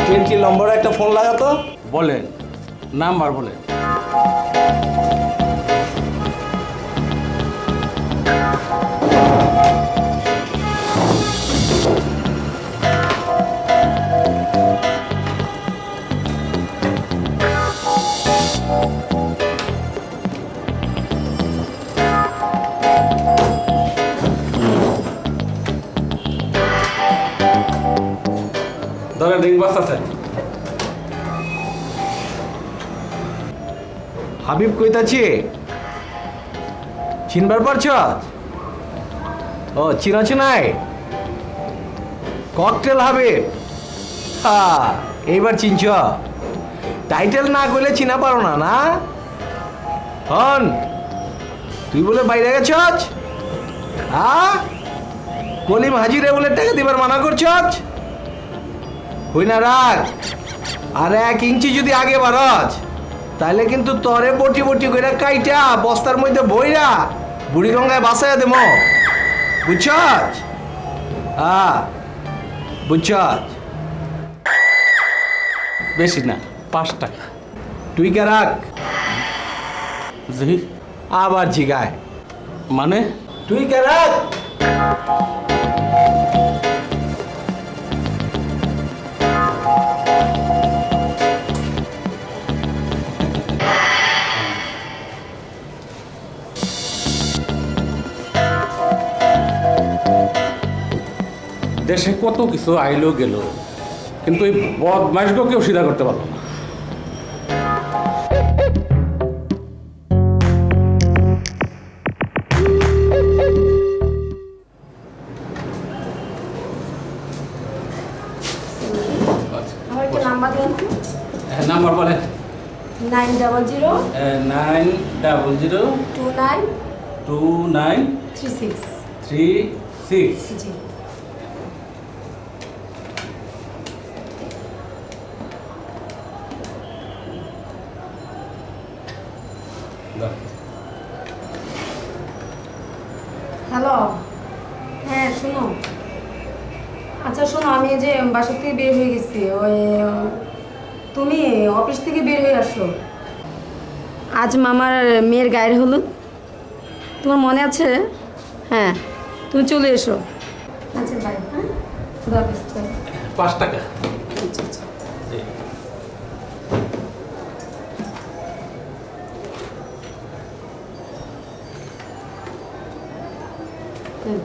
20 নম্বরে একটা ফোন লাগাতো। বলেন, নাম্বার বলেন। ধরেন, রিং বাজতেছে। হাবিব কইতাছি, চিনবার পারছ? ও চিনাছি নাই, ককটেল হাবিব। হ্যাঁ, এইবার চিনছ। টাইটেল না কইলে চিনা পারো না না? হন, তুই বলে বাইরে গেছস? হ্যাঁ, কলিম হাজিরে বলে টাকা দিবার মানা করছস? হই না রাগ। আর 1 ইঞ্চি যদি আগে বাড়াস তাহলে কিন্তু তরে বটি বটি কইরা কাইটা বস্তার মধ্যে বইরা বুড়িগঙ্গায় বাসায় দেবো, বুঝছস? হ্যাঁ, বুঝছস? বেশি না, 5 টাকা। তুই কে রাখ। জি। আবার জিগায়, মানে? তুই কে রাখ। দেশে কত কিছু আইলো গেল, কিন্তু এই বদমাইশকে কেউ সিধা করতে পারলো না। আমার একটা নাম্বার দেন তো। নাম্বার বলেন। 900 900 29 29 36। 36। জি। হ্যালো, হ্যাঁ শোনো। আচ্ছা শোনো, আমি এই যে বাসা থেকে বের হয়ে গেছি, ওই তুমি অফিস থেকে বের হয়ে আসো। আজ মামার মেয়ের গায়ের হলুদ, তোমার মনে আছে? হ্যাঁ, তুমি চলে এসো। আচ্ছা বাই। হ্যাঁ, খুদা হাফেজ। 5 টাকা। আচ্ছা আচ্ছা। হুম।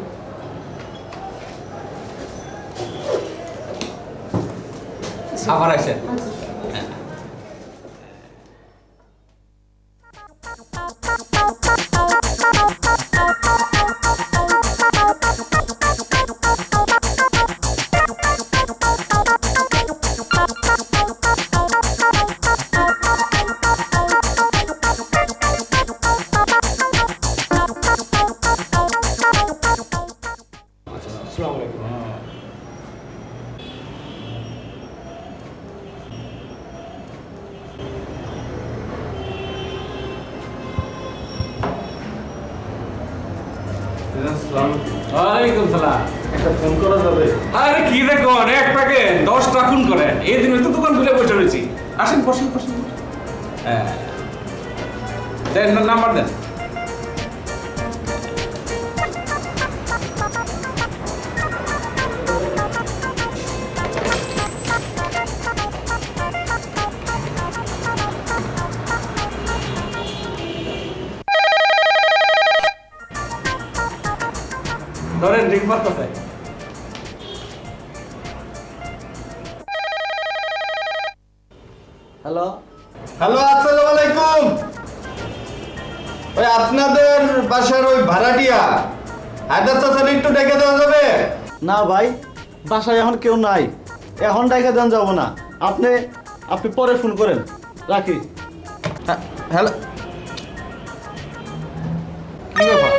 আবার আইসেন। আচ্ছা। আসসালামু আলাইকুম। ওয়ালাইকুম সালাম। একটা ফোন করা যাবে? আরে কি দেখো, এক প্যাকে 10টা খুন করে। এই দিনে তো দোকান খুলে বসে রয়েছি। আসেন, বসেন বসেন। হ্যাঁ, দেন নাম্বার দেন। ধরেন, রিং বাজতেছে। হ্যালো হ্যালো, আসসালামু আলাইকুম। ওই আপনাদের বাসার ওই ভাড়াটিয়া হায়দার চাচার একটু ডেকে দেওয়া যাবে? না ভাই, বাসায় এখন কেউ নাই, এখন ডাইকা দেন যাব না। আপনি আপনি পরে ফোন করেন, রাখি। হ্যালো, কি ব্যাপার,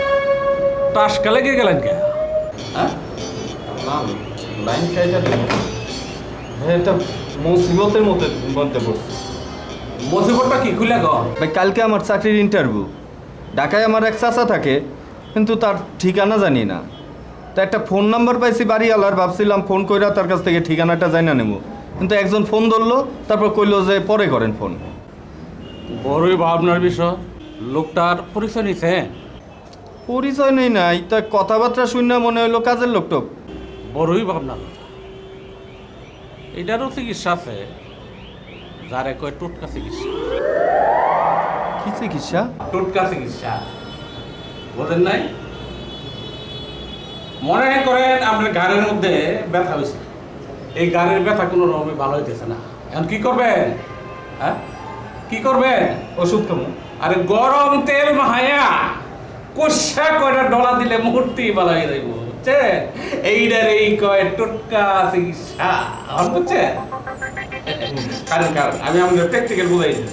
টাসকা লেগে গেলেন কে? হ্যাঁ, লাইন কাইটা দেব। এটা মুসিবতের মধ্যে পড়ছে। মুসিবতটা কি খুলে গো? ভাই, কালকে আমার চাকরির ইন্টারভিউ। ঢাকায় আমার এক চাচা থাকে, কিন্তু তার ঠিকানা জানি না। তো একটা ফোন নাম্বার পাইছি বাড়িওয়ালার, ভাবছিলাম ফোন কইরা তার কাছ থেকে ঠিকানাটা জানা নেব। কিন্তু একজন ফোন ধরলো, তারপর কইলো যে পরে করেন ফোন। বড়ই ভাবনার বিষয়। লোকটার পরিচয় নিছে? পরিচয় নেই নাই, তা কথাবার্তা শুনে মনে হইলো কাজের লোকটোক। বড়ই ভাবনার কথা। এটারও চিকিৎসা আছে, যারে কয় টোটকা চিকিৎসা। কি চিকিৎসা? টোটকা চিকিৎসা বোঝেন নাই? মনে করেন আপনার গাড়ির মধ্যে ব্যথা হয়েছে, এই গাড়ির ব্যথা কোনো রকমে ভালো হইতেছে না, এখন কি করবেন? হ্যাঁ, কি করবেন? ওষুধ খাবো। আরে গরম তেল মাহায়া কষা কয়টা ডলা দিলে মুহূর্তেই ভালো হয়ে যাইব, বুঝছেন? এইটার এই কয় টোটকা চিকিৎসা, বুঝছেন? কারণ আমি আমাদের প্র্যাকটিক্যাল বুঝাই দিই।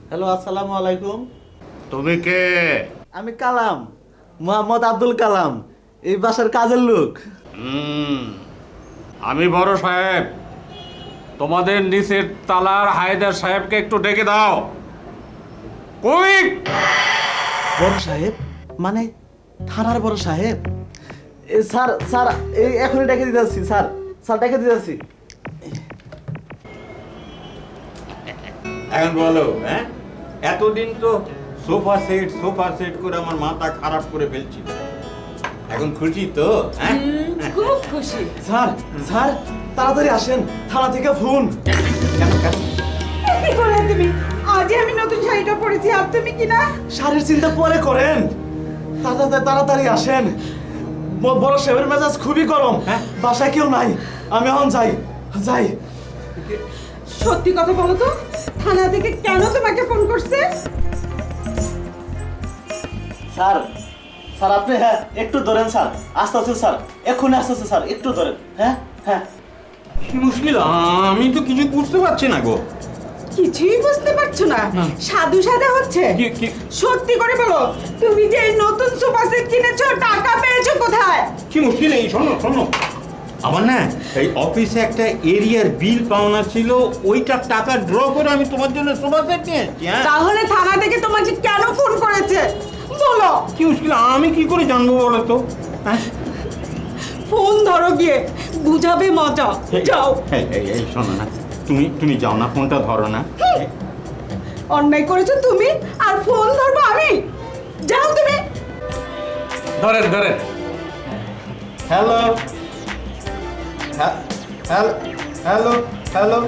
হ্যালো, আসসালামু আলাইকুম। তুমি কে? আমি কালাম, মোহাম্মদ আব্দুল কালাম, এই বাসার কাজের লোক। আমি বড় সাহেব, তোমাদের নিচের তালার হায়দার সাহেবকে একটু ডেকে দাও। কুইক! বড় সাহেব মানে থানার বড় সাহেব? স্যার স্যার এই এখনই ডেকে দিতেছি স্যার, স্যার ডেকে দিতেছি। এখন বলো, হ্যাঁ? এতদিন তো সোফা সেট করে আমার মাথা খারাপ করে ফেলছিল। এখন খুশি তো? হ্যাঁ? খুব খুশি। স্যার স্যার তাড়াতাড়ি আসেন, থানা থেকে ফোন। কেন কেন? কি করলে তুমি? আজই আমি নতুন শাড়িটা পরেছি, আর তুমি কি না? শাড়ির চিন্তা পরে করেন, তাড়াতাড়ি আসেন। বড় সাহেবের মেজাজ খুবই গরম, হ্যাঁ? বাসায় কেউ নাই, আমি এখন যাই যাই। সত্যি কথা বলো তো, থানা থেকে কেন তোমাকে ফোন করছে? স্যার স্যার আপনি, হ্যাঁ একটু ধরেন স্যার, আস্তে আস্তে স্যার, এক্ষুনি আস্তে আস্তে স্যার, একটু ধরেন। হ্যাঁ হ্যাঁ। কি মুশকিল, আমি তো কিছু বুঝতে পারছি না গো। কিছুই বুঝতে পারছো না? সাধু সাধা হচ্ছে। কি? সত্যি করে বলো, তুমি যে এই নতুন সোফা সেট কিনেছো, টাকা পেয়েছো কোথায়? কি মুশকিল, এই শোনো আমার না এই অফিসে একটা এরিয়ার বিল পাওনা ছিল, ওইটার টাকা ড্র করে আমি তোমার জন্য সোফা সেট নিয়েছি। হ্যাঁ, তাহলে থানা থেকে তোমাকে কেন ফোন করেছে বলো? কি মুশকিল, আমি কি করে জানবো বলো তো? হ্যাঁ, ফোন ধরো গিয়ে, বুঝাবে মজা। যাও। এই শোনো না, তুমি যাও না, ফোনটা ধরো না। অন্যায় করেছো তুমি, আর ফোন ধরবো আমি? যাও তুমি। ধরেন ধরেন। Hello hello hello hello.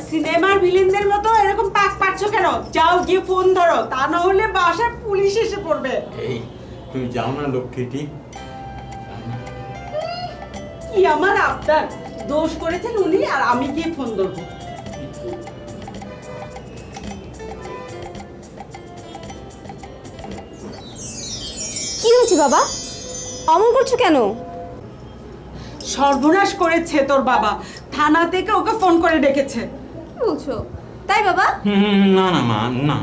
সিনেমার ভিলেনদের মতো এরকম পাক পাচ্ছ কেন? যাও গিয়ে ফোন ধরো, তা না হলে বাসায় পুলিশ এসে পড়বে। এই তুমি যাও না লক্ষ্মীটি। কি আমার আবদার? দোষ করেছেন উনি, আর আমি গিয়ে ফোন ধরবো? কি হয়েছে বাবা, অমন করছো কেন? সর্বনাশ করেছে তোর বাবা, থানা থেকে ওকে ফোন করে ডেকেছে। কি বলছো? তাই বাবা? না না মা, না,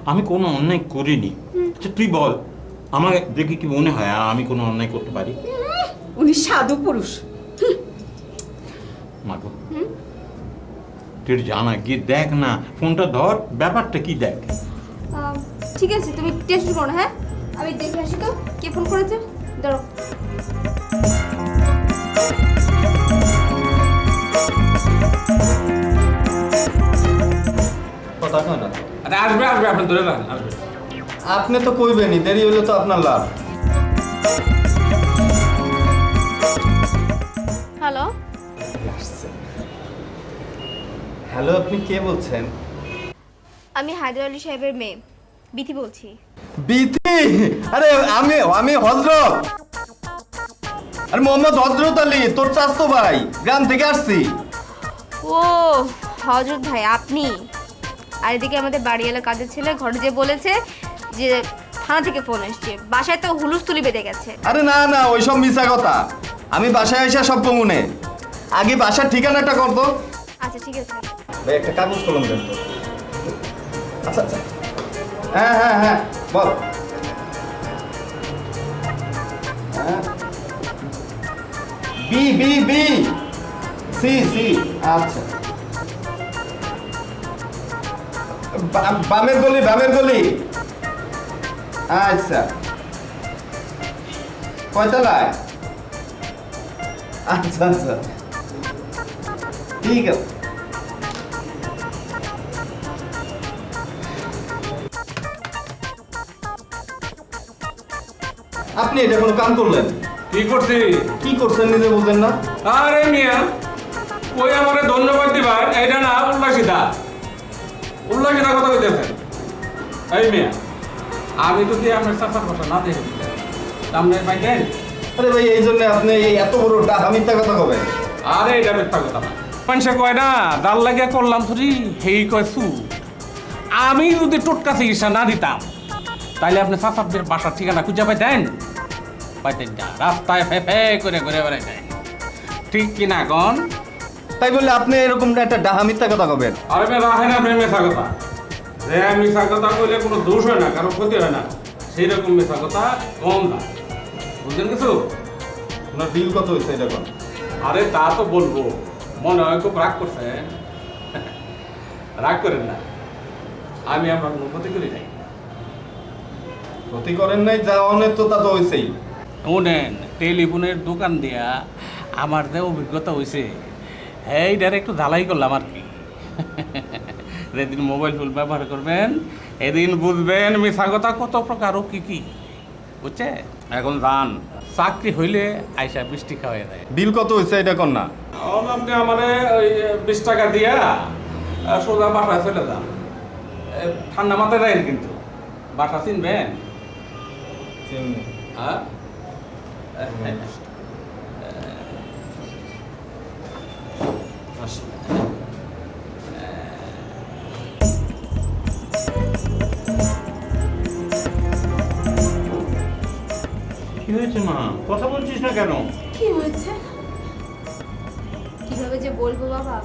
আমি কোনো অন্যায় করিনি। আচ্ছা তুই বল, আমার দেখে কি মনে হয় আমি কোনো অন্যায় করতে পারি? উনি সাধু পুরুষ। মাগো, তুই জানা গিয়ে দেখ না, ফোনটা ধর, ব্যাপারটা কি দেখ। ঠিক আছে, তুমি টেনশন করো না। হ্যাঁ, আমি দেখে আসি তো কে ফোন করেছে। ধরো। কথা কয় না তো। আরে আসবে আসবে, আপনি ধরে রাখেন, আসবে। আপনি তো কইবেনই, দেরি হলে তো আপনার লাভ। হ্যালো। হ্যালো, আপনি কে বলছেন? আমি হায়দার আলী সাহেবের মেয়ে বিথি বলছি। বিথি? আরে আমি হযরত, আরে মোহাম্মদ হযরত আলী, তোর চাচতো ভাই, গ্রাম থেকে আসছি। ও হযরত ভাই আপনি? আর এদিকে আমাদের বাড়িওয়ালা কাজের ছেলে ঘরে যে বলেছে যে থানা থেকে ফোন আসছে, বাসায় তো হুলুস্থুলি বেঁধে গেছে। আরে না না, ওইসব মিছা কথা। আমি বাসায় এসে সব কমুনে। আগে বাসার ঠিকানাটা কর তো। আচ্ছা ঠিক আছে। ভাই একটা কাগজ কলম দেন তো। আচ্ছা আচ্ছা, হ্যাঁ হ্যাঁ হ্যাঁ বল। হ্যাঁ B B B C C আচ্ছা বামের গলি আচ্ছা কয়তলায় আচ্ছা আচ্ছা ঠিক আছে আপনি এটা কোনো কাম করলেন কি করছি? কি করছেন নিজে বুঝেন না আরে মিয়া, কই আমারে ধন্যবাদ দিবার, এটা না উল্লাসিতা কথা কইতেছেন। এই মিয়া, আমি যদি আপনার চাচার কথা না দেখে দিতাম, সামনে পাইতেন? আরে ভাই এই জন্য আপনি এই এত বড় মিথ্যা কথা কবেন আরে এটা মিথ্যা কথা না। মানুষে কয় না ডাল লাগিয়া করলাম থরি, হেই কয় সু। আমি যদি টোটকা চিকিৎসা না দিতাম, তাইলে আপনি চাচাদের বাসার ঠিকানা খুঁজে পাইতেন না। রাস্তায় ফে করে ঘুরে বেড়াইতেন, ঠিক কিনা কন? তাই বলে আপনি এরকম একটা মিথ্যা কথা কবেন আরে মেয়ে রাখে না আপনি মিথ্যা কথা। যে মিথ্যা কথা কইলে কোনো দোষ হয় না, কারো ক্ষতি হয় না, সেই রকম মিথ্যা কথা কম দাম। বুঝলেন কিছু? আপনার বিল কত হয়েছে এটা কোন আরে তা তো বলবো, মনে হয় খুব রাগ করছে। রাগ করেন না, আমি আপনার কোনো ক্ষতি করি নাই। ক্ষতি করেন নাই, যা অনেক তো তা তো হয়েছেই। শুনেন, টেলিফোনের দোকান দিয়া আমার যে অভিজ্ঞতা হয়েছে, এইটার একটু ঢালাই করলাম আর কি। যেদিন মোবাইল ফোন ব্যবহার করবেন, এদিন বুঝবেন মিথ্যা কথা কত প্রকার ও কি বুঝছে? এখন যান, চাকরি হইলে আইসা 20 টাকা হয়ে যায়। বিল কত হয়েছে এটা কোন না আপনি আমারে ওই 20 টাকা দিয়া সোজা বাসায় চলে যান। ঠান্ডা মাথায় দেন কিন্তু, বাসা চিনবেন? হ্যাঁ, কি হয়েছে মা, কথা বলছিস না কেন? কি হয়েছে? কিভাবে যে বলবো বাবা,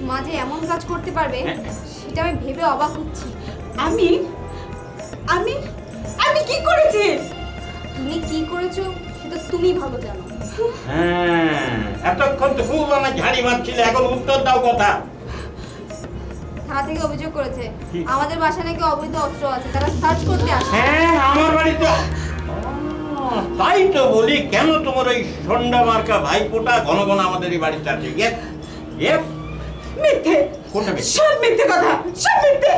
মা যে এমন কাজ করতে পারবে সেটা আমি ভেবে অবাক হচ্ছি। আমি আমি আমি কি করেছি? তুমি কি করেছো সেটা তুমি ভালো জানো। হ্যাঁ, এতক্ষণ তো খুব আমার ঝাড়ি মারছিলে, এখন উত্তর দাও কথা। থানা থেকে অভিযোগ করেছে কি? আমাদের বাসায় নাকি অবৈধ অস্ত্র আছে, তারা সার্চ করতে আসে। হ্যাঁ, আমার বাড়িতে তাই তো বলি, কেন তোমার ওই সন্ডা মার্কা ভাইপোটা ঘন ঘন আমাদের এই বাড়িতে আছে? মিথ্যে, কোনটা মিথ্যে? সব মিথ্যে কথা, সব মিথ্যে।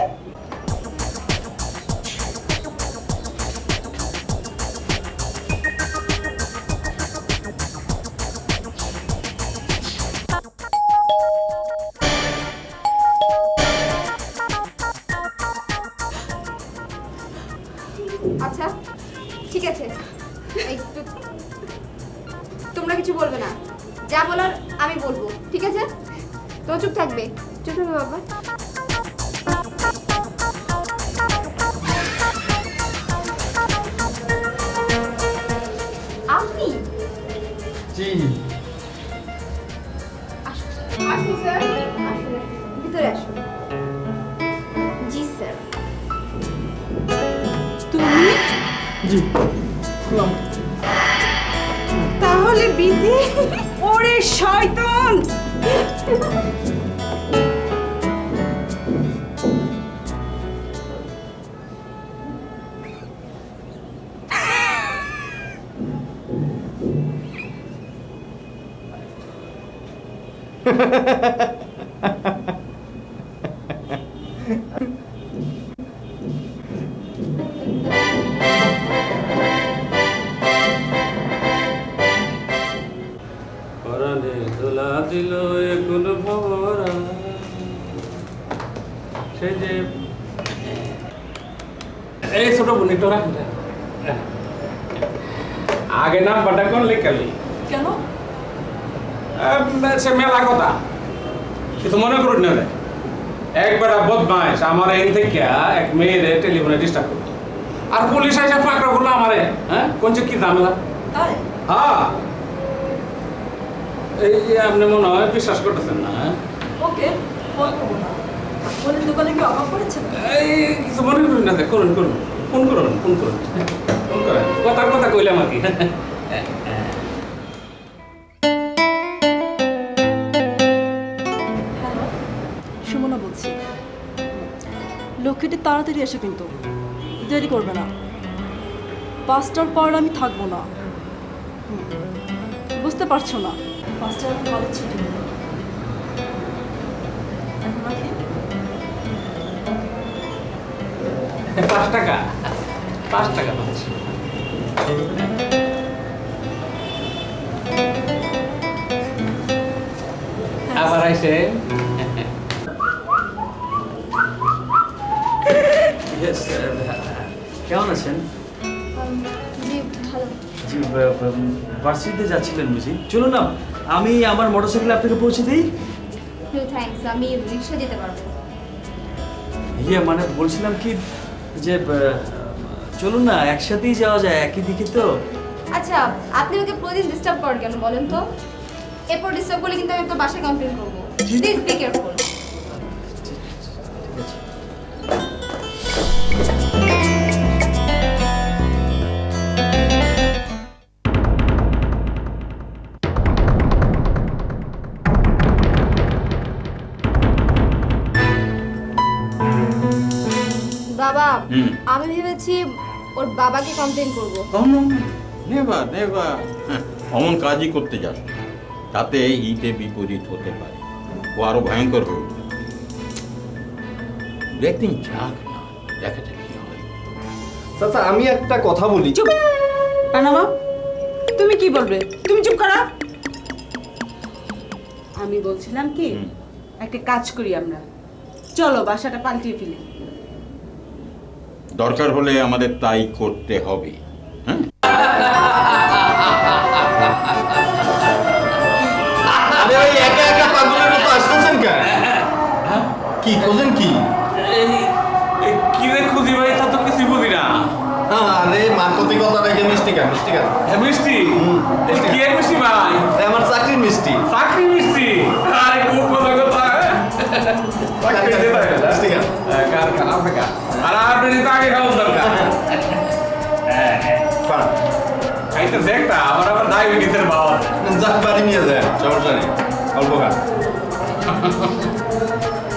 আচ্ছা ঠিক আছে, তোমরা কিছু বলবে না, যা বলার আমি বলবো, ঠিক আছে? তো চুপ থাকবে বাবা। আপনি জি আসুন স্যার, আসুন, ভিতরে আসুন। জি স্যার। তুমি তাহলে বিধি? ওরে শয়তান! পরাণে দোলা দিল এখন ভরা, সে যে এই ছোট বোন একটু রাখুন। আগে নাম্বারটা কোন লেখালি? কেন? সে মেলা কথা, কিছু মনে করুন না। একবার বদমাইশ আমার এন থেকে এক মেয়ের টেলিফোনে ডিস্টার্ব করতো, আর পুলিশ এসে পাকড়া করলো আমারে। হ্যাঁ, কোন কি ঝামেলা? তাই? হ্যাঁ, এই যে আপনি মনে হয় বিশ্বাস করতেছেন না। ওকে, ফোন করবো না। ফোনের দোকানে কি অভাব পড়েছে? এই কিছু মনে করুন না, করুন ফোন করেন, কথার কথা কইলাম আর কি। হ্যালো, সুমনা বলছি। লক্ষ্মীটি তাড়াতাড়ি এসে কিন্তু দেরি করবে না। 5টার পর আমি থাকবো না। বুঝতে পারছো না, 5টার এখন কলেজ ছুটি। এখন রাখি। 5 টাকা, 5 টাকা পাচ্ছি। আবার আইসে। কেমন আছেন? জি ভালো। জি, ভার্সিটিতে যাচ্ছিলেন বুঝি? চলুন না, আমি আমার মোটরসাইকেলে আপনাকে পৌঁছে দিই। নো থ্যাঙ্কস, আমি রিক্সা যেতে পারবো। ইয়ে মানে বলছিলাম কি যে চলুন না, একসাথেই যাওয়া যায়, একই দিকে তো। আচ্ছা, আপনি আমাকে প্রতিদিন ডিস্টার্ব করেন কেন বলেন তো? এরপর ডিস্টার্ব করলে কিন্তু আমি তো বাসায় কমপ্লেন করবো। Please be careful. ঠিক আছে। বাবা, হুম। আমি ভেবেছি ওর বাবাকে কমপ্লেন করব। নেভার নেভার, অমন কাজই করতে যাস না। তাতে হিতে বিপরীত হতে পারে, ও আরো ভয়ঙ্কর হয়ে উঠতে পারে। দু একদিন যাক না, দেখা যাক কি হয়। চাচা আমি একটা কথা বলি। চুপ পানামা, তুমি কি বলবে? তুমি চুপ করো। আমি বলছিলাম কি, হুম। একটা কাজ করি আমরা, চলো বাসাটা পাল্টিয়ে ফেলি। দরকার হলে আমাদের তাই করতে হবে। হ্যাঁ, আরে ভাই একা একা পাগলের মতো আসতেছেন কেন? কি খোঁজেন কি? কি রে খুঁজি ভাই, তা তো কিছু বুঝি না। আরে মানকতিকতা রেখে মিষ্টি কেন? মিষ্টি কেন? মিষ্টি? মিষ্টি। কি এর মিষ্টি ভাই? এ আমার চাকরির মিষ্টি। চাকরি মিষ্টি? আরে খুব কথা কথা। মিষ্টি কেন? আর আপনি তো আগে খাওয়ার দরকার। পান। খাইতে দেখটা, আমার আবার ডায়াবেটিসের বাবা। যাক বাড়ি নিয়ে যায়, সমস্যা নেই, অল্প খান।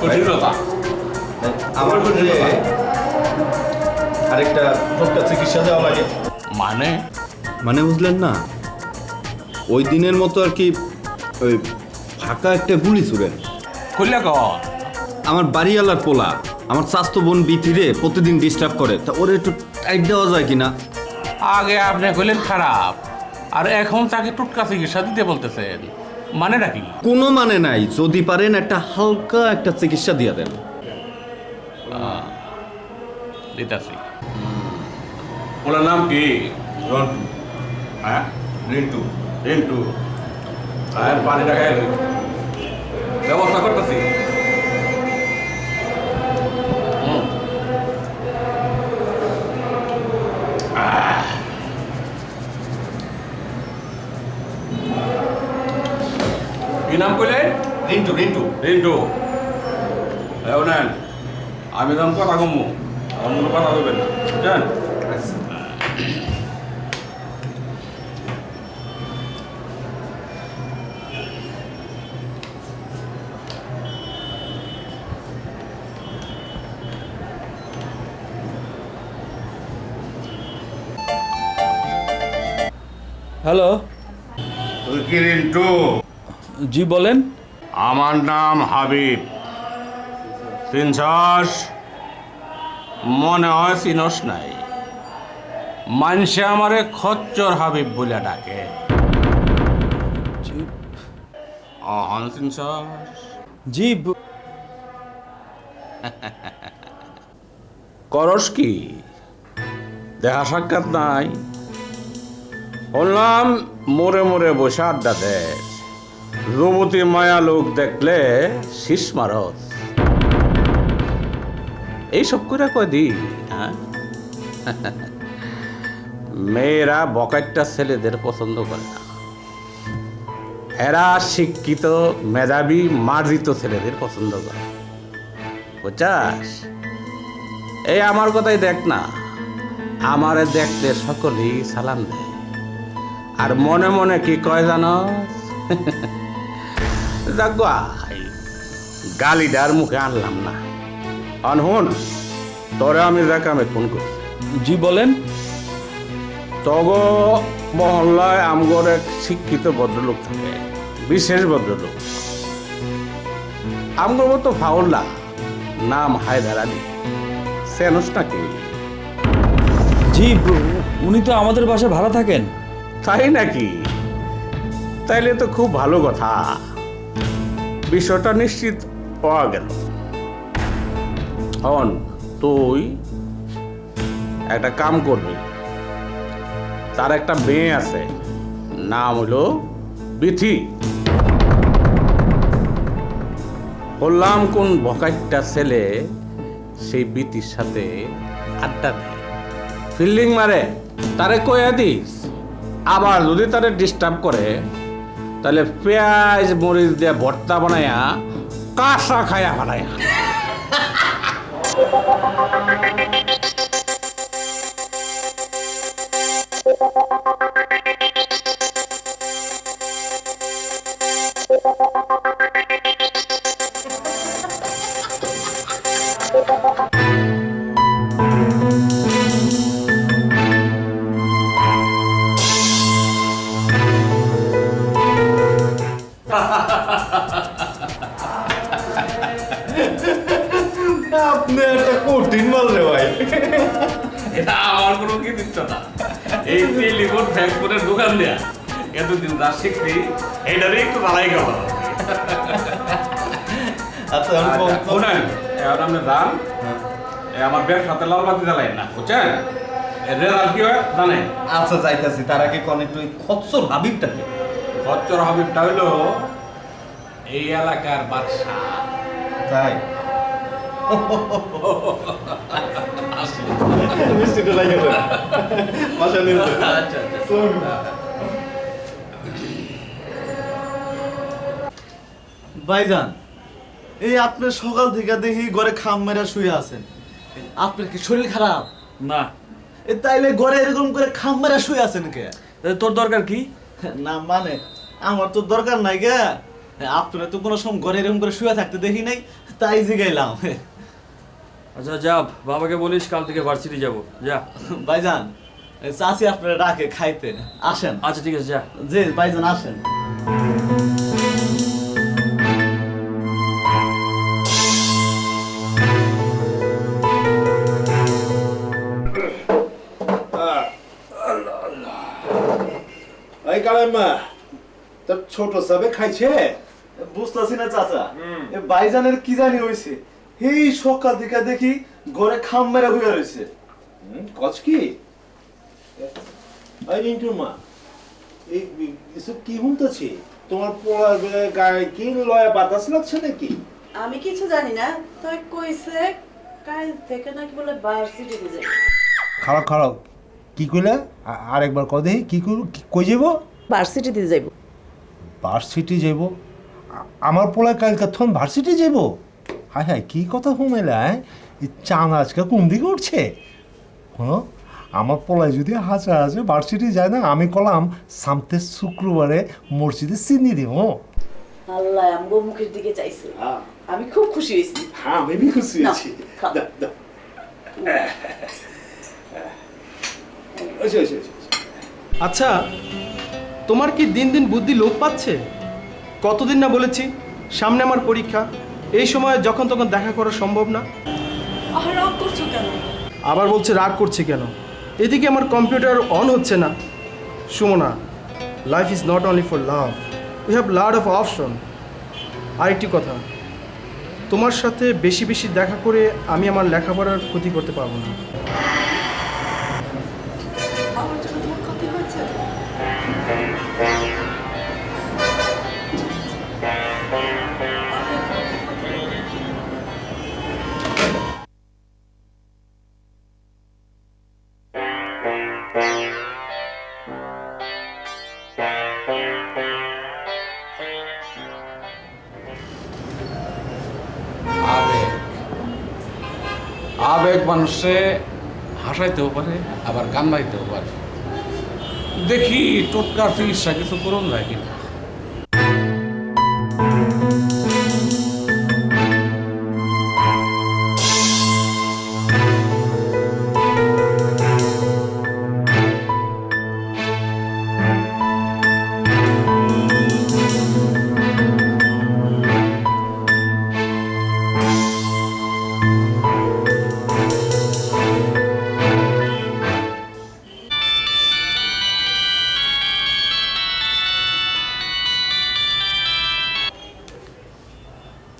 কঠিনতা। আমার যে আরেকটা টুকটাক চিকিৎসা দেওয়া লাগে। মানে বুঝলেন না, ওই দিনের মতো আর কি, ওই ফাঁকা একটা গুলি ছুড়েন। খুললে কর। আমার বাড়িওয়ালার পোলা আমার স্বাস্থ্য বোন বিতিরে প্রতিদিন ডিস্টার্ব করে, তা ওর একটু টাইট দেওয়া যায় কিনা? আগে আপনি কইলেন খারাপ, আর এখন তাকে টুটকা চিকিৎসা দিতে বলতেছেন, মানেটা কি? কোনো মানে নাই, যদি পারেন একটা হালকা একটা চিকিৎসা দিয়ে দেন। দিতাছি। ওনার নাম কি? হ্যাঁ, রিন্টু। রিন্টু। আর পানিটা খাই ব্যবস্থা করতেছি। কি নাম কইলেন? রিন্টু রিন্টু। রিন্টু। নেন, আমি যখন কথা কমু অন্য কথা বলবেন, বুঝছেন? হ্যালো, তুই কি রিন্টু? জি বলেন। আমার নাম হাবিব। চিনছস? মনে হয় চিনস নাই। মানুষে আমারে খচ্চর হাবিব বলে ডাকে। অহন চিনছস? জি করস কি? দেখা সাক্ষাৎ নাই? বললাম মোড়ে মোড়ে বসে আড্ডা দেশ, যুবতী মায়া লোক দেখলে শীষ মারত। এইসব করে কয়দি, হ্যাঁ? মেয়েরা বকাইটা ছেলেদের পছন্দ করে না, এরা শিক্ষিত মেধাবী মার্জিত ছেলেদের পছন্দ করে, বুঝছাস? এই আমার কথাই দেখ না, আমারে দেখলে সকলেই সালাম দেয়। আর মনে মনে কি কয় জানো? যাগুয়া গালিদার মুখে আনলাম না। আনহুন তোরে আমি যাকামে ফোন করছি। জি বলেন। তগ মহল্লায় আমগর এক শিক্ষিত ভদ্রলোক থাকে, বিশেষ ভদ্রলোক। আমগর মতো ফাউল্লা, নাম হায়দার আলী, সেনস নাকি? জি, উনি তো আমাদের বাসায় ভাড়া থাকেন। তাই নাকি? তাইলে তো খুব ভালো কথা, বিষয়টা নিশ্চিত পাওয়া গেল। হন তুই একটা কাম করবি, তার একটা মেয়ে আছে, নাম হলো বিথি। বললাম কোন ভকাইটা ছেলে সেই বিথির সাথে আড্ডা দেয়, ফিল্ডিং মারে, তারে কইয়া দিস। আবার যদি তারে ডিস্টার্ব করে তাহলে পেঁয়াজ মরিচ দিয়ে ভর্তা বানায়া কাঁচা খায়া বানায়া। আপনি একটা কঠিন মাল রে ভাই। এটা আমার কোনো কি দিচ্ছ না, এই টেলিফোন ফ্যাক্টরের দোকান দেয়া এতদিন যা শিখছি এইটারই একটু বাড়াই গেল। আচ্ছা শোনেন, এখন আপনি যান, আমার ব্যাগ সাথে লাল বাতি জ্বালাই না, বুঝছেন? রেজাল্ট কি হয় জানেন? আচ্ছা যাইতাছি, তার আগে কোন একটু খচ্চর হাবিবটাকে। খচ্চর হাবিবটা হইলো এই এলাকার বাদশা। তাই মিষ্টিটা লাগে তো মাশা নিয়ে আচ্ছা ভাইজান, এই আপনি সকাল থেকে দেখি ঘরে খাম মেরা শুয়ে আছেন, আপনার কি শরীর খারাপ? না। তাইলে ঘরে এরকম করে খাম মেরা শুয়ে আছেন কে? তোর দরকার কি? না মানে আমার তো দরকার নাই গে, আপনারা তো কোনো সময় ঘরে এরকম করে শুয়ে থাকতে দেখি নাই, তাই জিগাইলাম। আচ্ছা যা, বাবাকে বলিস কাল থেকে ভার্সিটি যাব। যা ভাইজান, চাচি আপনারা ডাকে খাইতে, আসেন। আচ্ছা ঠিক আছে, যা। জি ভাইজান আসেন। এই কালাম্মা তোর ছোট সাবে খাইছে? বুঝতেছি না চাচা, ভাইজানের কি জানি হয়েছে, এই সকাল থেকে দেখি ঘরে খাম মেরা হয়ে রয়েছে। কচ কি এই রিন্টু মা, এই এসব কি হুনতেছে? তোমার পোলার গায়ে কি লয়া বাতাস লাগছে নাকি? আমি কিছু জানি না, তাই কইছে কাল থেকে নাকি বলে ভার্সিটিতে যাই। খারাপ খারাপ কি কইলা? আরেকবার কও দেখি, কি কই যাব? ভার্সিটিতে যাইব। ভার্সিটি যাইব? আমার পোলা কালকে থন ভার্সিটি যাইব? হায় হায় কি কথা হুমেলা, এই চান আজকে কোন দিকে উঠছে? হ্যাঁ, আমার পোলায় যদি হাসা হাসে ভার্সিটি যায় না, আমি কলাম সামতে শুক্রবারে মসজিদে চিনি দিব। আল্লাহ আমগো মুখের দিকে চাইছে, আমি খুব খুশি হয়েছি। হ্যাঁ আমি খুশি হয়েছি। আচ্ছা, তোমার কি দিন দিন বুদ্ধি লোপ পাচ্ছে? কতদিন না বলেছি সামনে আমার পরীক্ষা, এই সময় যখন তখন দেখা করা সম্ভব না। রাগ করছো কেন? আবার বলছে রাগ করছে কেন? এদিকে আমার কম্পিউটার অন হচ্ছে না। Sumana, life is not only for love, we have lot of option. আরেকটি কথা, তোমার সাথে বেশি বেশি দেখা করে আমি আমার লেখাপড়ার ক্ষতি করতে পারবো না। আমার জন্য তোমার ক্ষতি হয়েছে? আবেগ মানুষে হাসাইতেও পারে, আবার কান্নাইতেও পারে। দেখি টোটকা চিকিৎসা কিছু করুন যায় কিনা।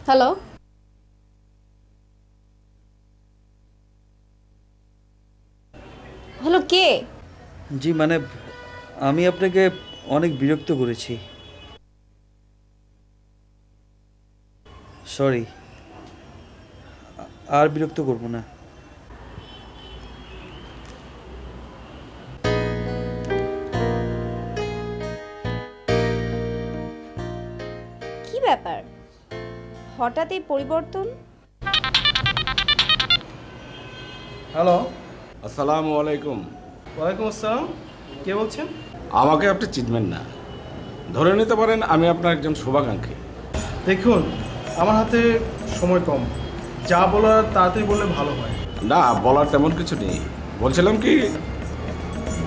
হ্যালো, হ্যালো, কে? জি মানে আমি আপনাকে অনেক বিরক্ত করেছি, সরি, আর বিরক্ত করব না। কি ব্যাপার, হঠাৎ এই পরিবর্তন? হ্যালো, আসসালামু আলাইকুম। ওয়ালাইকুম আসসালাম। কে বলছেন? আমাকে আপনি চিনবেন না, ধরে নিতে পারেন আমি আপনার একজন শুভাকাঙ্ক্ষী। দেখুন, আমার হাতে সময় কম, যা বলার তাড়াতাড়ি বললে ভালো হয়। না, বলার তেমন কিছু নেই। বলছিলাম কি,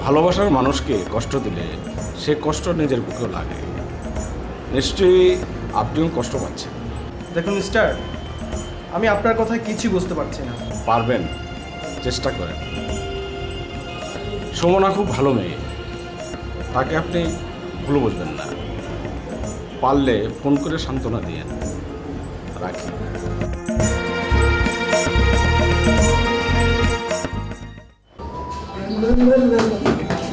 ভালোবাসার মানুষকে কষ্ট দিলে সে কষ্ট নিজের বুকেও লাগে। নিশ্চয়ই আপনিও কষ্ট পাচ্ছেন। দেখুন মিস্টার, আমি আপনার কথায় কিছুই বুঝতে পারছি না। পারবেন, চেষ্টা করেন। সুমনা খুব ভালো মেয়ে, তাকে আপনি ভুল বুঝবেন না। পারলে ফোন করে সান্ত্বনা দিয়েন। রাখি।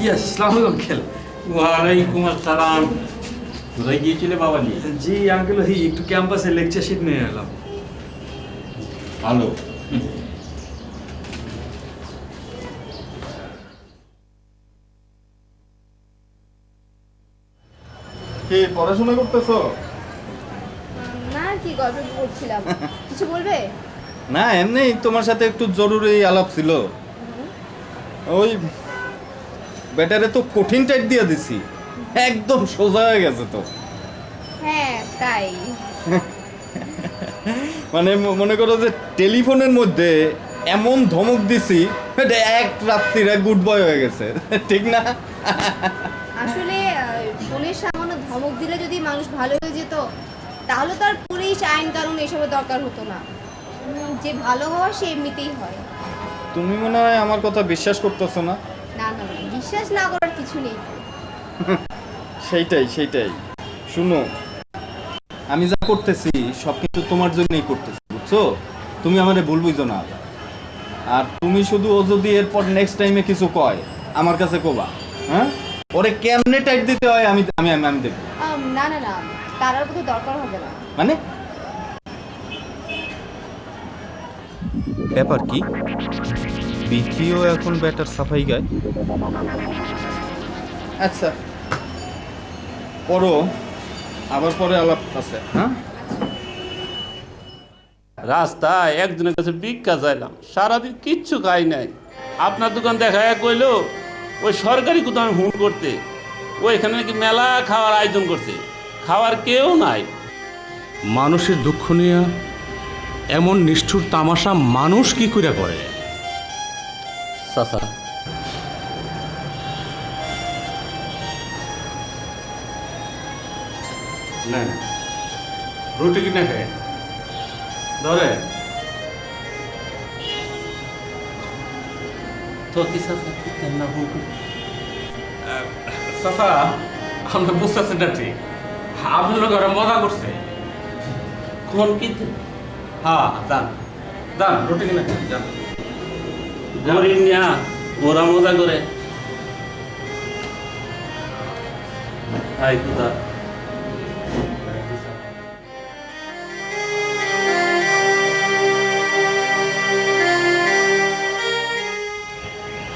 ইয়েস, আসসালামু আলাইকুম আঙ্কেল। ওয়ালাইকুম আসসালাম। কোথায় গিয়েছিলে বাবা নিয়ে? জি আঙ্কেল, ওই একটু ক্যাম্পাসে লেকচার শিট নিয়ে এলাম। ভালো। কি পড়াশোনা করতেছো? না, কি গল্প করছিলাম। কিছু বলবে? না, এমনি তোমার সাথে একটু জরুরি আলাপ ছিল। ওই ব্যাটারে তো কঠিন টাইট দিয়ে দিছি, একদম সোজা হয়ে গেছে তো। হ্যাঁ তাই। মানে মনে করো যে টেলিফোনের মধ্যে এমন ধমক দিছি, এটা এক রাত্রিরে গুড বয় হয়ে গেছে, ঠিক না? আসলে ফোনের সামান্য ধমক দিলে যদি মানুষ ভালো হয়ে যেত, তাহলে তো আর পুলিশ আইন কানুন এসবের দরকার হতো না। যে ভালো হওয়া সে এমনিতেই হয়। তুমি মনে হয় আমার কথা বিশ্বাস করতেছো না? না না, বিশ্বাস না করার কিছু নেই। সেইটাই শুনো, আমি যা করতেছি সব কিন্তু তোমার জন্যই করতেছি, বুঝছো? তুমি আমারে ভুল বুঝো না। আর তুমি শুধু, ও যদি এরপর নেক্সট টাইমে কিছু কয় আমার কাছে কোবা, হ্যাঁ, ওরে কেমনে টাইট দিতে হয় আমি আমি আমি দেখব। না না না, তার আর কোনো দরকার হবে না। মানে ব্যাপার কি? বিকিও এখন ব্যাটার সাফাই গায়। আচ্ছা, পরও আবার পরে আলাপ আছে। হ্যাঁ, রাস্তায় একজনের কাছে ভিক্ষা চাইলাম, সারাদিন কিচ্ছু খাই নাই। আপনার দোকান দেখা কইলো ওই সরকারি কোথাও ফোন করতে, ও এখানে নাকি মেলা খাওয়ার আয়োজন করছে, খাওয়ার কেউ নাই। মানুষের দুঃখ নিয়ে এমন নিষ্ঠুর তামাশা মানুষ কি করে করে? চাচা, না, রুটি কিনে খায় ধরে তো কি চাচা না ফোন করে? চাচা, আমরা বুঝতেছেন না ঠিক, আপনার লোক ওরা মজা করছে। কোন কি? হ্যাঁ, যান যান, রুটি কিনে খান, যান। গরিব নিয়া ওরা মজা করে। আই খুদা,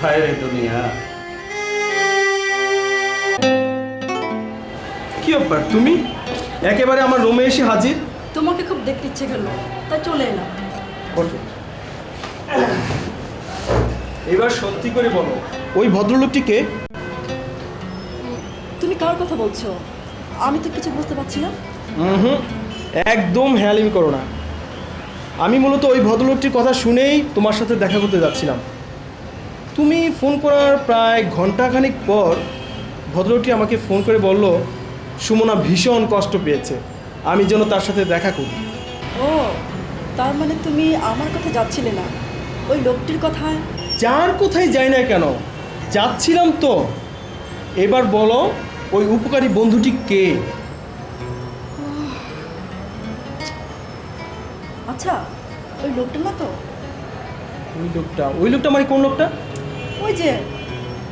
হায় রে দুনিয়া। কি ব্যাপার, তুমি একেবারে আমার রুমে এসে হাজির? তোমাকে খুব দেখতে ইচ্ছে করলো, তাই চলে এলাম। এবার সত্যি করে বলো, ওই ভদ্রলোকটি কে? কার কথা বলছো? আমি তো কিছু বুঝতে পারছি না। হুম, একদম হেয়ালিমি করো না। আমি মূলত ওই ভদ্রলোকটির কথা শুনেই তোমার সাথে দেখা করতে যাচ্ছিলাম। তুমি ফোন করার প্রায় ঘন্টাখানিক পর ভদ্রলোকটি আমাকে ফোন করে বলল সুমনা ভীষণ কষ্ট পেয়েছে, আমি যেন তার সাথে দেখা করি। ও, তার মানে তুমি আমার কথা যাচ্ছিলে না, ওই লোকটির কথায়? যার কোথায় যাই না কেন, যাচ্ছিলাম তো। এবার বলো ওই উপকারী বন্ধুটি কে? আচ্ছা, ওই লোকটা না তো? ওই লোকটা মানে কোন লোকটা? ওই যে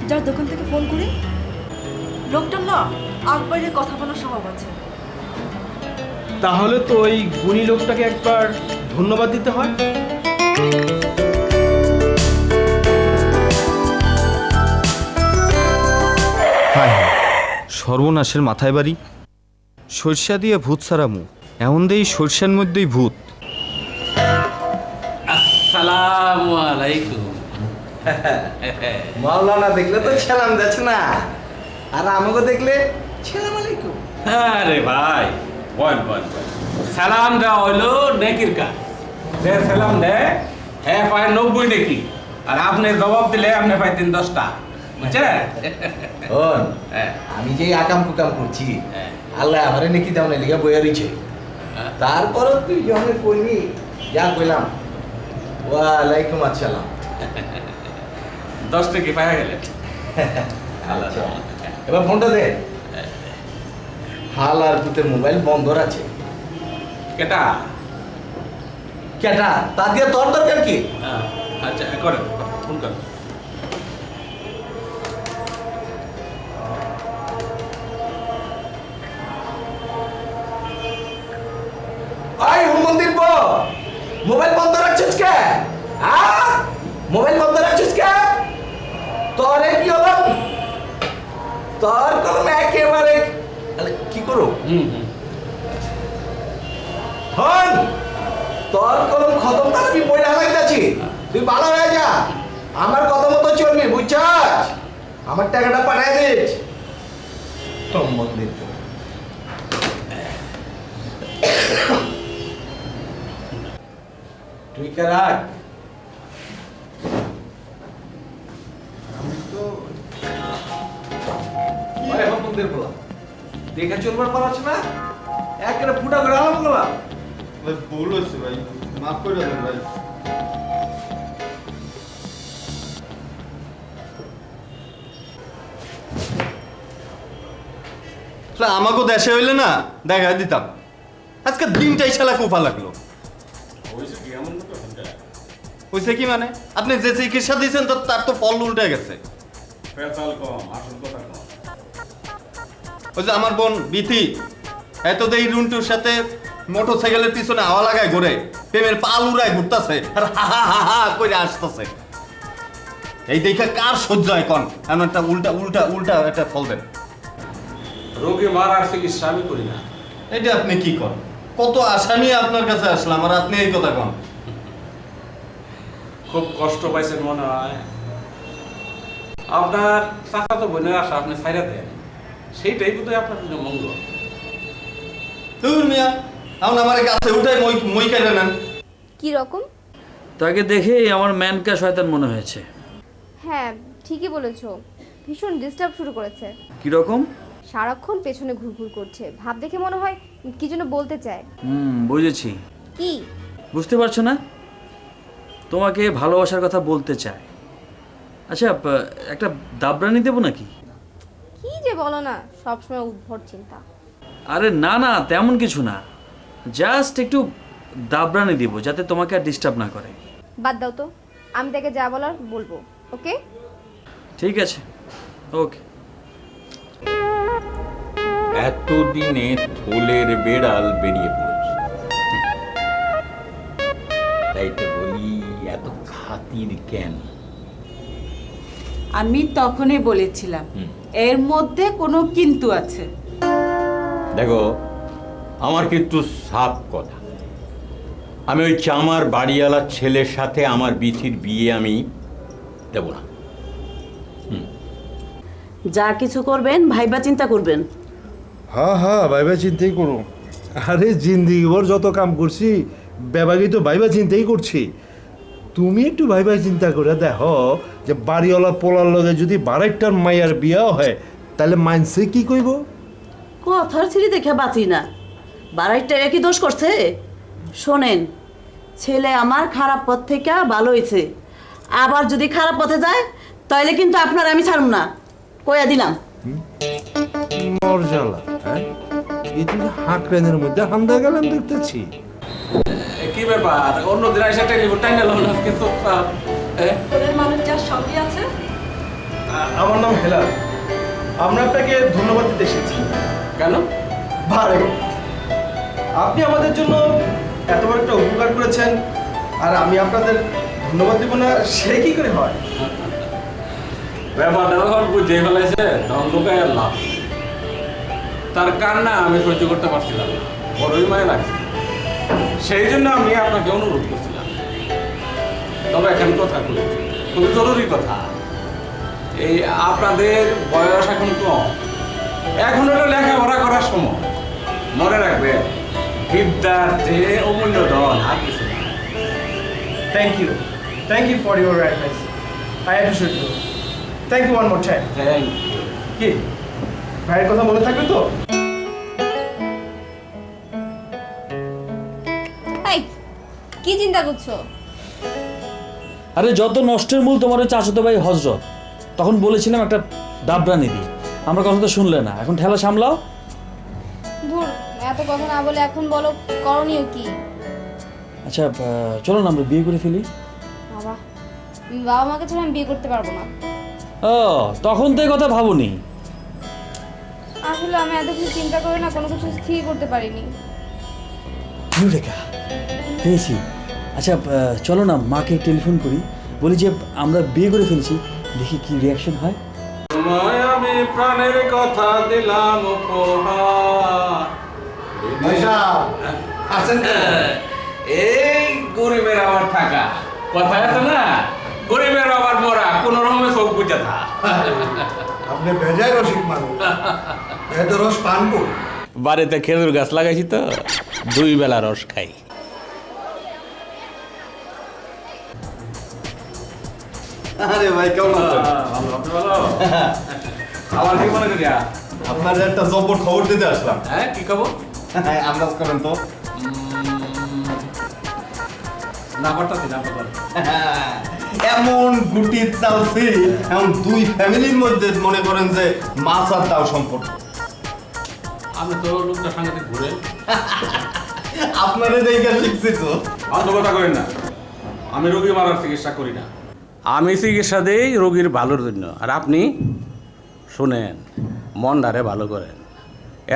যার দোকান থেকে ফোন করি, লোকটার না আকবরের কথা বলার স্বভাব আছে। তাহলে তো ওই গুণী লোকটাকে একবার ধন্যবাদ দিতে হয়। সর্বনাশের মাথায় বাড়ি, সরষা দিয়ে ভূত সারামু, এমন দেই সরষার মধ্যেই ভূত। আসসালামু আলাইকুম। মাওলানা দেখলে তো সালাম যাচ্ছে না, আর আমাকে দেখলে সালাম আলাইকুম। আরে ভাই, বল বল বল। সালাম দেওয়া হইলো নেকির কাজ। যে সালাম দেয় হ্যাঁ পায় 90 নেকি, আর আপনি জবাব দিলে আপনি পাইতেন 10টা। বুঝছেন? শোন, আমি যে আকাম কুকাম করছি, আল্লাহ আমারে নাকি দাও না লিগা বইয়া রইছে। তারপরও তুই যখন কইলি, যা কইলাম ওয়ালাইকুম আসসালাম, 10 টাকা পাওয়া গেলে। আচ্ছা, এবার ফোনটা দে। হাল আর পুতের মোবাইল বন্ধ আছে। কেটা কেটা তা দিয়ে তোর দরকার কি? আচ্ছা করেন, ফোন করেন। আই হুমন্দির পো, মোবাইল বন্ধ রাখছিস কে? মোবাইল বন্ধ রাখছিস কে? তোরে কি হলো? তোর কলম একেবারে কি করো? হন, তোর কলম খতম, তার আমি বই লাগাইতেছি। তুই ভালো হয়ে যা, আমার কথা মতো চলবি, বুঝছস? আমার টাকাটা পাঠাই দিস। হুমন্দির পো। তুই কে রাখ, দেখে চলবার পারছ না, একেবারে ফুটা করে আলাম করলাম। ভুল হয়েছে ভাই, মাফ করে দেন ভাই। আমাকেও দেশে হইলে না দেখা দিতাম, আজকে দিনটাই শালা ফুফা লাগলো। হয়েছে কি মানে? আপনি যে চিকিৎসা দিয়েছেন তো তার তো ফল উল্টে গেছে। ওই যে আমার বোন বিথি এত দেই রুন্টুর সাথে মোটরসাইকেলের পিছনে হাওয়া লাগায় ঘুরে, প্রেমের পাল উড়ায় ঘুরতেছে আর হা হা হা হা করে আসতেছে। এই দেখে কার সহ্য হয় কন? এমন একটা উল্টা উল্টা উল্টা একটা ফল দেন। রোগী মারার চিকিৎসা আমি করি না। এটা আপনি কি করেন? কত আশা নিয়ে আপনার কাছে আসলাম আর আপনি এই কথা কন। খুব কষ্ট পাইছেন মনে হয়। আপনার চাচাতো বোনের আশা আপনি ছাইরা দেন, সেইটাই বোধহয় আপনার জন্য মঙ্গল। দূর মিয়া, এখন আমার কাছে উঠাই মই কেটে নেন। কি রকম? তাকে দেখেই আমার ম্যানকা শয়তান মনে হয়েছে। হ্যাঁ ঠিকই বলেছো, ভীষণ ডিস্টার্ব শুরু করেছে। কি রকম? সারাক্ষণ পেছনে ঘুরঘুর করছে, ভাব দেখে মনে হয় কি যেন বলতে চায়। বুঝেছি। কি বুঝতে পারছো না? তোমাকে ভালোবাসার কথা বলতে চায়। আচ্ছা, একটা দাবরানি দেবো নাকি? কি যে বলো না, সবসময় উদ্ভট চিন্তা। আরে না না, তেমন কিছু না, জাস্ট একটু দাবরানি দিব যাতে তোমাকে আর ডিস্টার্ব না করে। বাদ দাও তো, আমি তাকে যা বলার বলবো। ওকে ঠিক আছে, ওকে। এতদিনে থলের বেড়াল বেরিয়ে পড়েছে, তাই তো বলি এত খাতির কেন? আমি তখনই বলেছিলাম এর মধ্যে কোনো কিন্তু আছে। দেখো, আমার কিন্তু সাফ কথা, আমি ওই চামার বাড়িওয়ালার ছেলের সাথে আমার বিথির বিয়ে আমি দেব না। যা কিছু করবেন ভাইবা চিন্তা করবেন। হ্যাঁ হ্যাঁ ভাইবা চিন্তাই করো। আরে জিন্দিগি ভর যত কাম করছি বেবাগি তো ভাইবা চিন্তাই করছি। তুমি একটু ভাইবা চিন্তা করে দেখো যে বাড়িওয়ালা পোলার লগে যদি বাড়াইটার মাইয়ার বিয়াও হয় তাহলে মাইনসে কি কইব? কথার ছিঁড়ি দেখে বাঁচি না, বাড়াইটা একই দোষ করছে। শোনেন, ছেলে আমার খারাপ পথ থেকে ভালো হয়েছে, আবার যদি খারাপ পথে যায় তাহলে কিন্তু আপনার আমি ছাড়ব না, কইয়া দিলাম। মরজালা, হ্যাঁ এই তো হাঁকড়ানের মধ্যে হামদা গেলাম দেখতেছি। কি ব্যাপার অন্যদিন এসে টেলিফোন টাইম এলো না কিন্তু তোদের মানুষ যার সবই আছে। আমার নাম হেলাল, আমরা আপনাকে ধন্যবাদ দিতে এসেছি। কেন? ভাই, আপনি আমাদের জন্য এত বড় একটা উপকার করেছেন, আর আমি আপনাদের ধন্যবাদ দেব না সে কি করে হয়? ব্যাপারটা যখন বুঝে ফেলেছে তখন লোকায় লাভ। তার কান্না আমি সহ্য করতে পারছিলাম না, বড়ই মায়ে লাগছে। সেই জন্য আমি আপনাকে অনুরোধ করছিলাম। তবে এখন কথা বলি, খুবই জরুরি কথা। এই আপনাদের বয়স এখন কম, এখন হলো লেখাপড়া করার সময়। মনে রাখবে, বিদ্যার যে অমূল্য ধন আর কিছু না। Thank you for your advice, I appreciate you. Thank you one more time. Thank you. কি ভাইয়ের কথা মনে থাকবে তো? এই কি চিন্তা করছো? আরে যত নষ্টের মূল তোমার ওই চাচাতো ভাই হজরত, তখন বলেছিলাম একটা দাবরানি দিই, আমরা কথা তো শুনলে না, এখন ঠেলা সামলাও। ধুর, এত কথা না বলে এখন বলো করণীয় কি? আচ্ছা চলো না আমরা বিয়ে করে ফেলি। বাবা, বাবা মাকে ছাড়া আমি বিয়ে করতে পারবো না। ও তখন তো এই কথা ভাবুনি। আসলে আমি এত কিছু চিন্তা করে না কোনো কিছু স্থির করতে পারিনি। রেখা পেয়েছি। আচ্ছা চলো না মাকে টেলিফোন করি, বলি যে আমরা বিয়ে করে ফেলছি, দেখি কি রিয়াকশন হয়। তোমায় আমি প্রাণের কথা দিলাম উপহার। এই গরিবের আবার থাকা কথা আছে না, গরিবের আবার মরা, কোন রকমে চোখ বুঝে থা। আপনি বেজায় রসিক মানুষ, এত রস পান করুন। বাড়িতে খেজুর গাছ লাগাইছি তো, 2 বেলা রস খাই। আরে ভাই কেমন আছেন? আমার কি মনে করিয়া আপনার একটা জব্বর খবর দিতে আসলাম। হ্যাঁ কি খবর? আন্দাজ করেন তো। না পারতাছি না পারতাম। এমন গুটি চালছি, এমন 2 ফ্যামিলির মধ্যে মনে করেন যে মাছ আর তাও সম্পর্ক। আমি তো লোকটা সাংঘাতিক ঘুরে আপনারা দেখে শিখছি তো। অন্য কথা করেন না, আমি রোগী মারার চিকিৎসা করি না, আমি চিকিৎসা দেই রোগীর ভালোর জন্য। আর আপনি শুনেন, মনটারে ভালো করেন,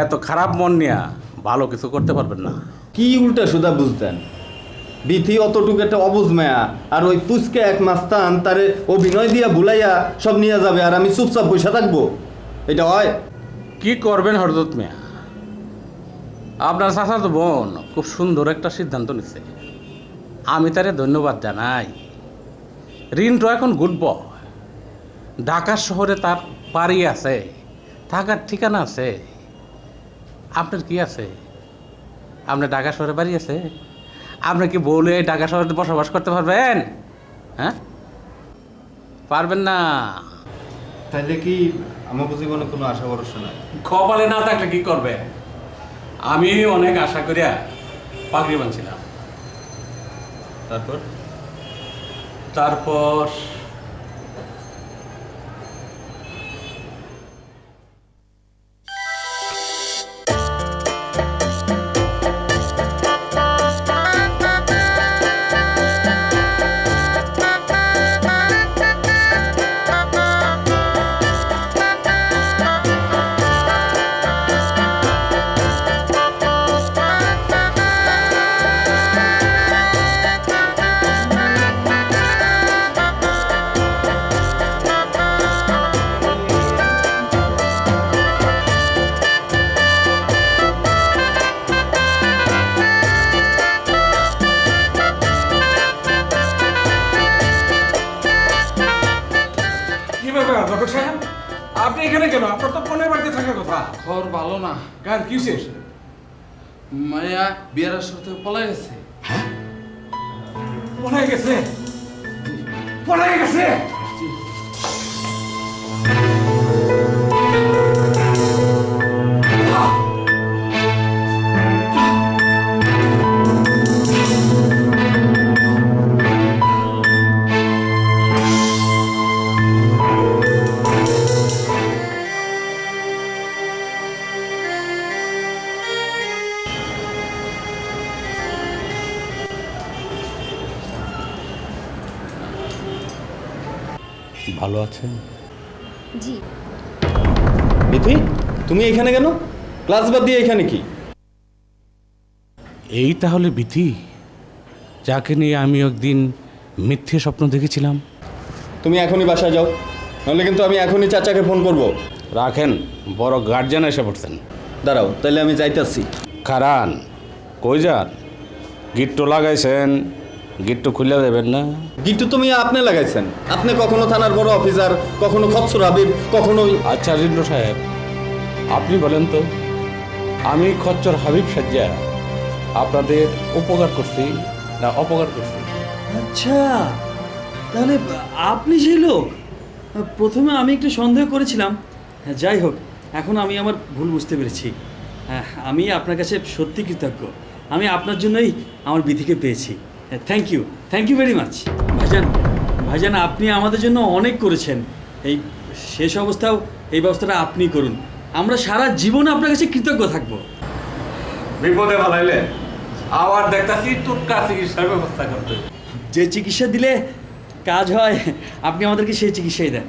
এত খারাপ মন নিয়ে ভালো কিছু করতে পারবেন না। কি উল্টা সুদা বুঝতেন? বিথি অতটুকু একটা অবুঝ মেয়া, আর ওই পুচকে এক মাস্তান তারে অভিনয় দিয়া ভুলাইয়া সব নিয়ে যাবে, আর আমি চুপচাপ বসে থাকবো? এটা হয়? কি করবেন হরদত মিয়া? আপনার চাচাতো বোন খুব সুন্দর একটা সিদ্ধান্ত নিচ্ছে, আমি তারে ধন্যবাদ জানাই। রিন্টু এখন গুড বয়, ঢাকা শহরে তার বাড়ি আছে, থাকার ঠিকানা আছে। আপনার কি আছে? আপনার ঢাকা শহরে বাড়ি আছে? আপনি কি বলে ঢাকা শহরে বসবাস করতে পারবেন? হ্যাঁ, পারবেন না। তাইলে কি আমার জীবনে কোনো আশা ভরসা নাই? কপালে না থাকলে কি করবে? আমি অনেক আশা করিয়া পাগড়ি বানছিলাম। তারপর আপনি এখানে কেন? আপনার তো ফোনের বাড়িতে থাকার কথা। খবর ভালো না। কার কি শেষ? মায়া বিয়ের সাথে পলাই গেছে। পড়ে গেছে? পড়ে গেছে? ভালো আছেন? জি। বিথি, তুমি এখানে কেন? ক্লাস বাদ দিয়ে এখানে কি? এই তাহলে বিথি, যাকে নিয়ে আমি একদিন মিথ্যে স্বপ্ন দেখেছিলাম। তুমি এখনই বাসায় যাও, নাহলে কিন্তু আমি এখনই চাচাকে ফোন করব। রাখেন, বড় গার্জিয়ান এসে পড়ছেন। দাঁড়াও, তাহলে আমি যাইতাছি। কারান কই যান? গিট্টু লাগাইছেন, গিট্টু খুলে দেবেন না? গিট্টু তুমি আপনি লাগাইছেন। আপনি কখনো থানার বড় অফিসার, কখনো খচ্চর হাবিব, কখনো... আচ্ছা রিন্টু সাহেব, আপনি বলেন তো, আমি খচ্চর হাবিব সাজ্জা আপনাদের উপকার করছি না অপকার করছি? আচ্ছা, তাহলে আপনি সেই লোক। প্রথমে আমি একটু সন্দেহ করেছিলাম। যাই হোক, এখন আমি আমার ভুল বুঝতে পেরেছি। আমি আপনার কাছে সত্যি কৃতজ্ঞ। আমি আপনার জন্যই আমার বিধিকে পেয়েছি। Thank you very much. ভাইজান, আপনি আমাদের জন্য অনেক করেছেন। এই শেষ অবস্থাও এই ব্যবস্থাটা আপনি করুন। আমরা সারা জীবন আপনার কাছে কৃতজ্ঞ থাকবো। বিপদে ফেলাইলে আবার দেখতাছি টুটকা চিকিৎসার ব্যবস্থা করতে। যে চিকিৎসা দিলে কাজ হয়, আপনি আমাদেরকে সেই চিকিৎসাই দেন।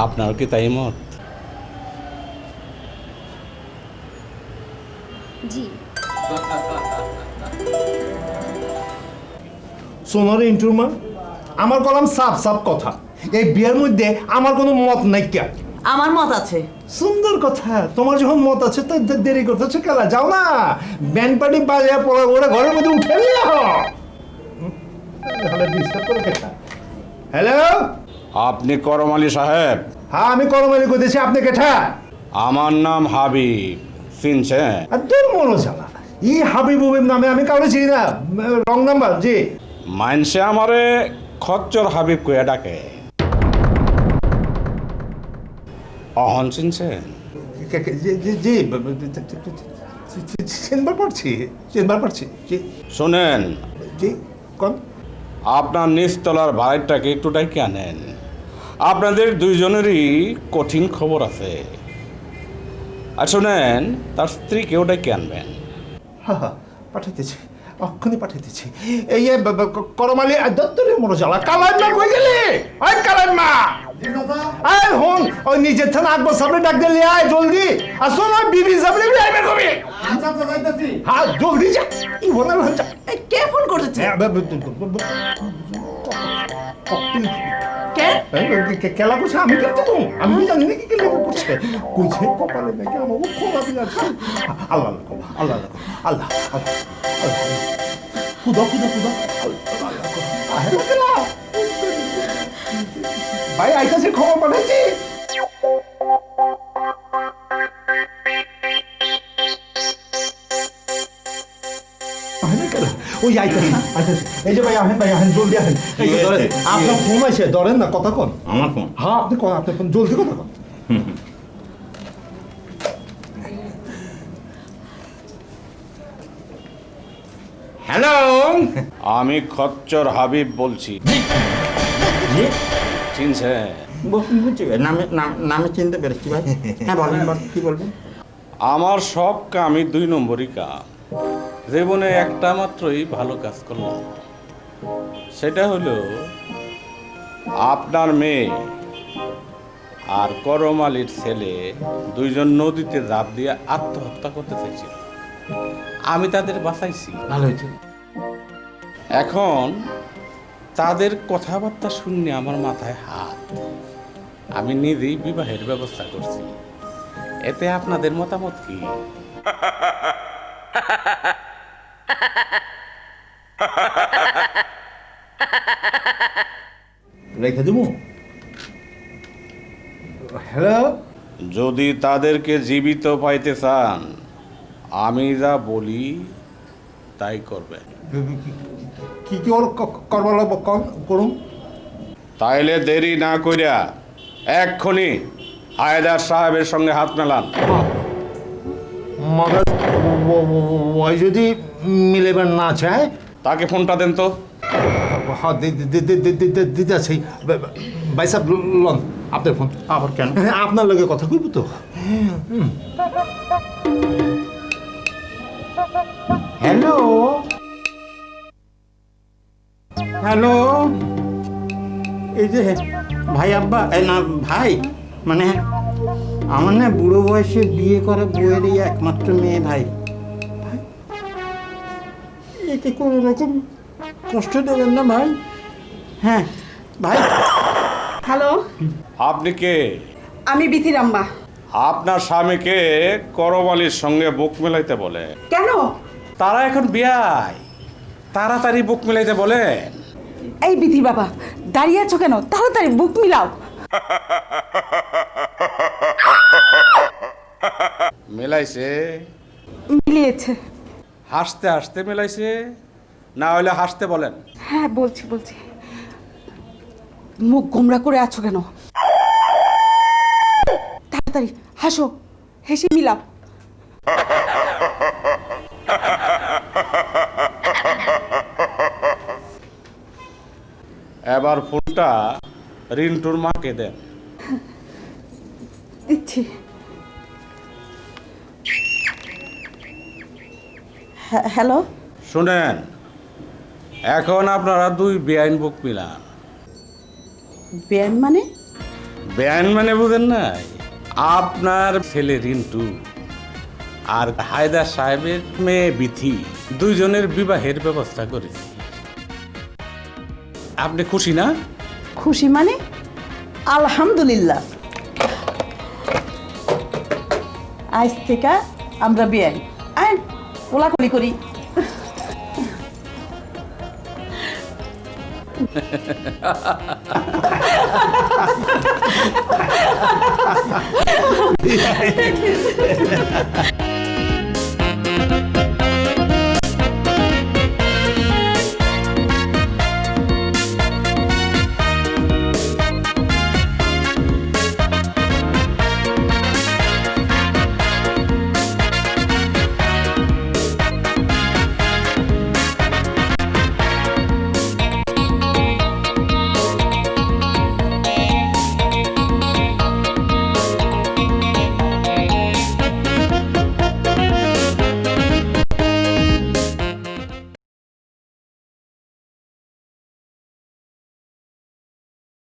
আপনার কি তাই মত? জি। সোনার ইন্টুর মা, আমার কলাম সাফ সাফ কথা, এই বিয়ের মধ্যে আমার কোনো মত নাই। কে? আমার মত আছে। সুন্দর কথা, তোমার যখন মত আছে তো দেরি করতেছো কেলা, যাও না ব্যান্ড পার্টি বাজায় পড়া ওরা ঘরের মধ্যে উঠে হ্যালো, আপনি করম আলী সাহেব? হ্যাঁ, আমি করম আলী কইতেছি। আপনি কেঠা? আমার নাম হাবিব, চিনছেন? আর তোর মনে জানা ই হাবিব হুবিব নামে আমি কাউরে চিনি না। Wrong number. জি, মানসে আমারে খচ্চর হাবিব কইয়া ডাকে। অহন চিনছেন? জি, চিনবার পারছি। জি শোনেন, জি কোন? আপনার নিচতলার ভাইটাকে একটু ডাইকে আনেন। আপনাদের দুইজনেরই কঠিন খবর আছে। আর শোনেন, তার স্ত্রীকেও ডাইকে আনবেন। হ্যাঁ, পাঠাইতেছি, অক্ষণই পাঠাইতেছি। এই করমালি দত্তরে মনে জ্বালা। কালাই মা কই গেলি? ওই কালাই মা, আয় হন, ওই নিজের থানা আকবর সামনে ডাক দিলি, আয় জলদি আসো না, বিবি সামনে আইবে কবি। হ্যাঁ, জলদি যা। ই বনা যা। কে ফোন করেছে? কে? কেলা করছে? আমি কেন তো, আমি কি জানি নাকি কেলা করছে? কইছে কপালে নাকি আমাকে খোলা দিলা। আল্লাহ আল্লাহ আল্লাহ খুদা ভাই আইতাছে, খবর পাঠাচ্ছি। ওই আইতাছে। এই যে ভাই আহেন জলদি আহেন। এই যে ধরেন, আপনার ফোন আছে, ধরেন না, কথা কন। আমার ফোন? হ্যাঁ, আপনি ফোন জলদি কথা কন। হ্যালো, আমি খচ্চর হাবিব বলছি। চিনছেন? নামে চিনতে পেরেছি ভাই। হ্যাঁ বলেন, কি বলবেন? আমার সব কামই 2 নম্বরই কাম। জীবনে একটা মাত্রই ভালো কাজ করলাম, সেটা হলো আপনার মেয়ে আর করম আলীর ছেলে দুইজন নদীতে ঝাঁপ দিয়ে আত্মহত্যা করতে চাইছিল। আমি তাদের বাঁচাইছি। ভালো হয়েছে। এখন তাদের কথাবার্তা শুনে আমার মাথায় হাত। আমি নিজেই বিবাহের ব্যবস্থা করছি। এতে আপনাদের মতামত কি? রেখে দেবো? হ্যালো যদি তাদেরকে জীবিত পাইতে চান আমি যা বলি তাই করবেন। কি কি করবার লাগবো করুন? তাইলে দেরি না কইরা এক্ষুনি হায়দার সাহেবের সঙ্গে হাত মেলান। মগর ওই যদি মিলেবার না চায় তাকে ফোনটা দেন তো। হ্যাঁ দিতেছি। ভাই সাহেব লন আপনার ফোন। আবার কেন? আপনার লগে কথা কইব তো। হ্যালো হ্যালো, এই যে ভাই আব্বা, না ভাই, মানে আমার না বুড়ো বয়সে বিয়ে করা বউয়েরই একমাত্র মেয়ে ভাই। একে কোনো রকম কষ্ট দেবেন না ভাই। হ্যাঁ ভাই। হ্যালো, আপনি কে? আমি বিথির আম্মা। আপনার স্বামীকে করমালির সঙ্গে বুক মেলাইতে বলে। কেন? তারা এখন বিয়ায়, তাড়াতাড়ি বুক মিলাইতে বলেন। এই বিথি বাবা, দাঁড়িয়ে আছো কেন? তাড়াতাড়ি বুক মিলাও। মেলাইছে? মিলিয়েছে। হাসতে হাসতে মেলাইছে, না হলে হাসতে বলেন। হ্যাঁ বলছি। মুখ গোমরা করে আছো কেন? তাড়াতাড়ি হাসো, হেসে মিলাও। এবার ফোনটা রিন্টুর মাকে দেন। দিচ্ছি। হ্যালো, শুনেন, এখন আপনারা দুই বেআইন বুক মিলান। বেআইন মানে? বেআইন মানে বুঝেন নাই? আপনার ছেলে রিন্টু আর হায়দার সাহেবের মেয়ে বিথি দুইজনের বিবাহের ব্যবস্থা করেছি। আপনি খুশি না? খুশি মানে? আলহামদুলিল্লাহ, আজ থেকে আমরা বিয়াই আইন কোলাকুলি করি।